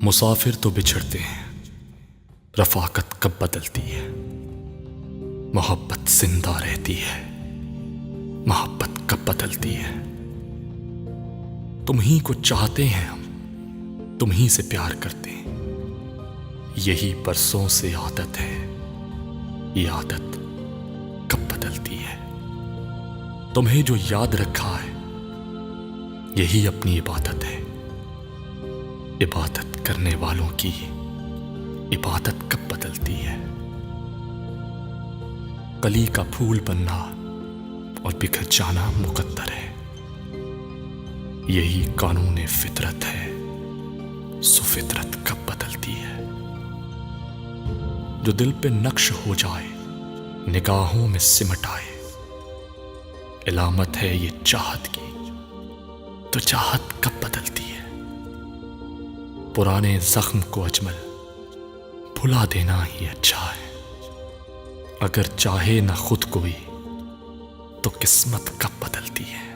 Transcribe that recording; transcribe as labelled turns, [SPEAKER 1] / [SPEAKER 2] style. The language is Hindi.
[SPEAKER 1] मुसाफिर तो बिछड़ते हैं, रफाकत कब बदलती है। मोहब्बत जिंदा रहती है, मोहब्बत कब बदलती है। तुम ही को चाहते हैं हम, तुम ही से प्यार करते हैं। यही बरसों से आदत है, ये आदत कब बदलती है। तुम्हें जो याद रखा है, यही अपनी इबादत है। इबादत करने वालों की इबादत कब बदलती है। कली का फूल बनना और बिखर जाना मुकद्दर है, यही कानून फितरत है। सो फितरत कब बदलती है। जो दिल पे नक्श हो जाए, निगाहों में सिमट आए, इलामत है ये चाहत की, तो चाहत कब बदलती है। पुराने जख्म को अजमल भुला देना ही अच्छा है। अगर चाहे ना खुद कोई, तो किस्मत कब बदलती है।